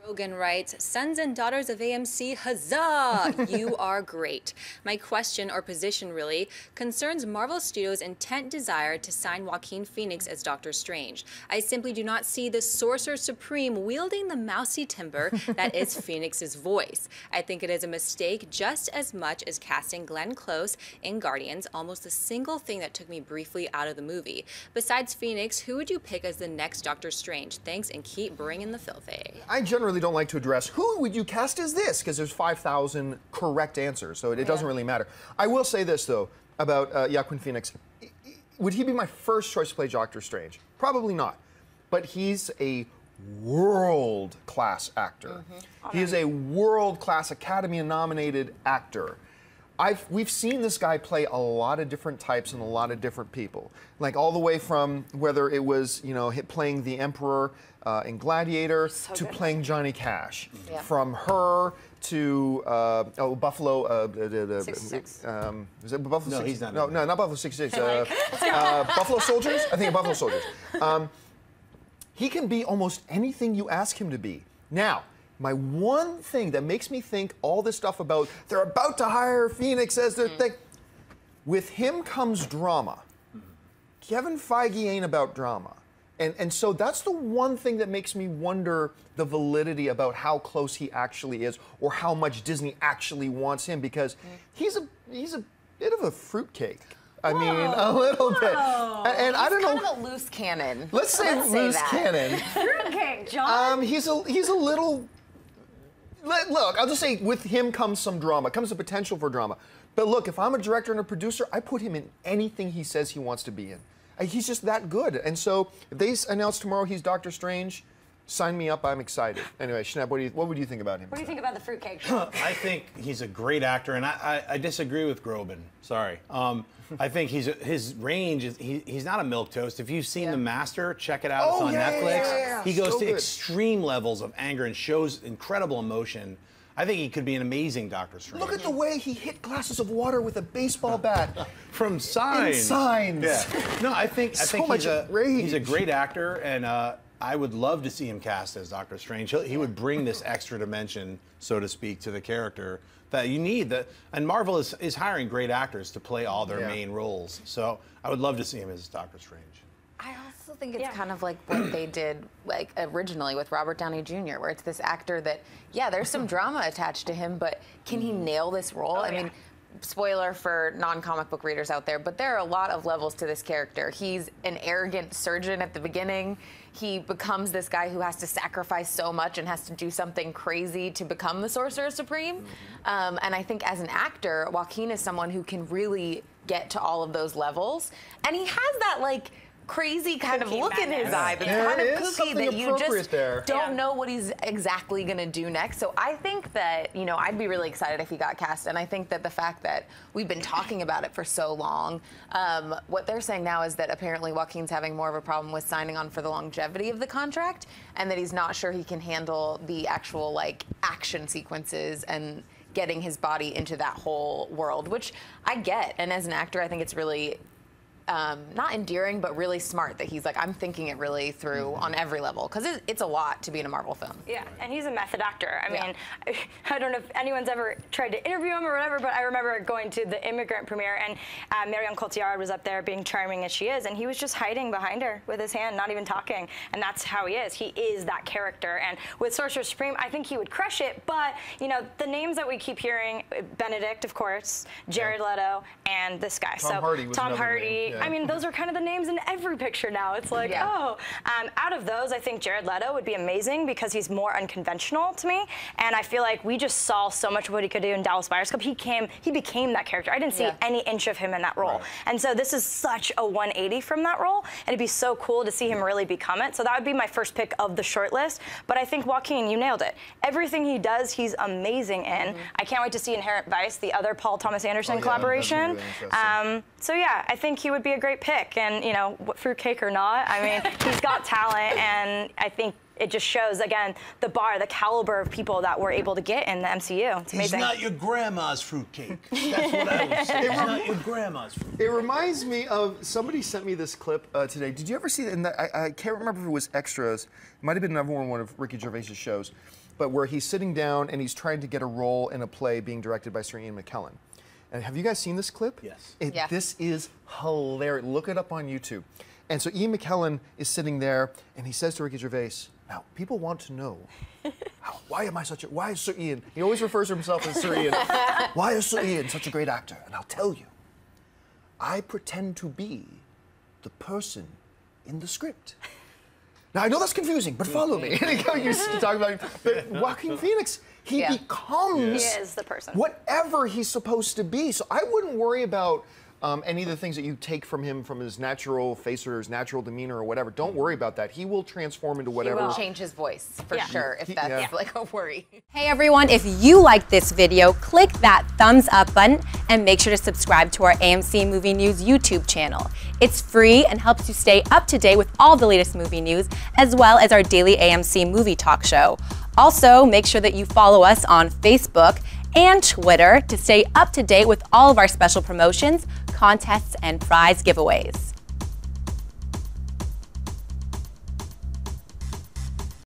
Grogan writes, Sons and Daughters of AMC Huzzah! You are great. My question, or position really, concerns Marvel Studios' intent desire to sign Joaquin Phoenix as Doctor Strange. I simply do not see the Sorcerer Supreme wielding the mousy timbre that is Phoenix's voice. I think it is a mistake just as much as casting Glenn Close in Guardians, almost the single thing that took me briefly out of the movie. Besides Phoenix, who would you pick as the next Doctor Strange? Thanks, and keep bringing the filthy. I generally don't like to address who would you cast as this, because there's 5,000 correct answers, so it doesn't really matter. I will say this, though, about Joaquin Phoenix. Would he be my first choice to play Doctor Strange? Probably not. But he's a world-class actor. He is a world-class Academy-nominated actor. We've seen this guy play a lot of different types and a lot of different people. Like all the way from whether it was, you know, playing the Emperor in Gladiator to playing Johnny Cash. From Her to Buffalo. 66. Is it Buffalo? No, he's not. No, not Buffalo 66. Buffalo Soldiers. I think Buffalo Soldiers. He can be almost anything you ask him to be. Now, my one thing that makes me think all this stuff about they're about to hire Phoenix as their thing, with him comes drama. Kevin Feige ain't about drama. And so that's the one thing that makes me wonder the validity about how close he actually is or how much Disney actually wants him, because he's a bit of a fruitcake. I mean, a little bit. And I don't know. Kind of a loose cannon. Let's say loose cannon. Fruitcake, John. He's a little. Look, I'll just say with him comes some drama, comes the potential for drama. But look, if I'm a director and a producer, I put him in anything he says he wants to be in. He's just that good. And so if they announce tomorrow he's Doctor Strange, sign me up, I'm excited. Anyway, Schnapp, what would you think about him? What do you think about the fruitcake? I think he's a great actor, and I disagree with Grogan. Sorry. I think his range is he's not a milquetoast. If you've seen The Master, check it out. It's on Netflix. He goes to extreme levels of anger and shows incredible emotion. I think he could be an amazing Doctor Strange. Look at the way he hit glasses of water with a baseball bat. From Signs. In Signs. Yeah. No, I think He's a great actor, and I would love to see him cast as Doctor Strange. He would bring this extra dimension, so to speak, to the character that you need. And Marvel is hiring great actors to play all their main roles. So I would love to see him as Doctor Strange. I also think it's kind of like what they did like originally with Robert Downey Jr., where it's this actor that, there's some drama attached to him, but can he nail this role? I mean, spoiler for non-comic book readers out there, but there are a lot of levels to this character. He's an arrogant surgeon at the beginning. He becomes this guy who has to sacrifice so much and has to do something crazy to become the Sorcerer Supreme. And I think as an actor, Joaquin is someone who can really get to all of those levels. And he has that, like, crazy kind of look in his eye, but kind of kooky that you just don't know what he's exactly going to do next. So I think that, you know, I'd be really excited if he got cast. And I think that the fact that we've been talking about it for so long, what they're saying now is that apparently Joaquin's having more of a problem with signing on for the longevity of the contract, and that he's not sure he can handle the actual, like, action sequences and getting his body into that whole world, which I get. And as an actor, I think it's really not endearing, but really smart that he's like, I'm thinking it really through on every level, because it's a lot to be in a Marvel film. Yeah, and he's a method actor. I mean, I don't know if anyone's ever tried to interview him or whatever, but I remember going to the Immigrant premiere, and Marion Cotillard was up there being charming as she is, and he was just hiding behind her with his hand, not even talking, and that's how he is. He is that character, and with Sorcerer Supreme, I think he would crush it, but, you know, the names that we keep hearing, Benedict, of course, Jared Leto, and this guy. Tom Hardy. I mean, those are kind of the names in every picture now. It's like, out of those, I think Jared Leto would be amazing because he's more unconventional to me. And I feel like we just saw so much of what he could do in Dallas Buyers Club. He became that character. I didn't see any inch of him in that role. And so this is such a 180 from that role. And it'd be so cool to see him really become it. So that would be my first pick of the short list. But I think Joaquin, you nailed it. Everything he does, he's amazing in. I can't wait to see Inherent Vice, the other Paul Thomas Anderson collaboration. Really so yeah, I think he would be a great pick, and you know, fruitcake or not, I mean, he's got talent, and I think it just shows, again, the bar, the caliber of people that we're able to get in the MCU. It's amazing. He's not your grandma's fruitcake. That's what I would say. He's not your grandma's fruitcake. It reminds me of, somebody sent me this clip today. Did you ever see it? I can't remember if it was extras. It might have been another one of Ricky Gervais's shows, but where he's sitting down and he's trying to get a role in a play being directed by Sir Ian McKellen. And have you guys seen this clip? Yes. Yeah. This is hilarious. Look it up on YouTube. And so Ian McKellen is sitting there, and he says to Ricky Gervais, now, people want to know, why is Sir Ian, he always refers to himself as Sir Ian, why is Sir Ian such a great actor? And I'll tell you, I pretend to be the person in the script. Now, I know that's confusing, but follow me. You talk about, but Joaquin Phoenix, he becomes He is the person. whatever he's supposed to be. So I wouldn't worry about any of the things that you take from him, from his natural face or his natural demeanor or whatever. Don't worry about that. He will transform into whatever. He will change his voice for sure, if that's like a worry. Hey everyone, if you like this video, click that thumbs up button and make sure to subscribe to our AMC Movie News YouTube channel. It's free and helps you stay up to date with all the latest movie news, as well as our daily AMC movie talk show. Also, make sure that you follow us on Facebook and Twitter to stay up to date with all of our special promotions, contests, and prize giveaways.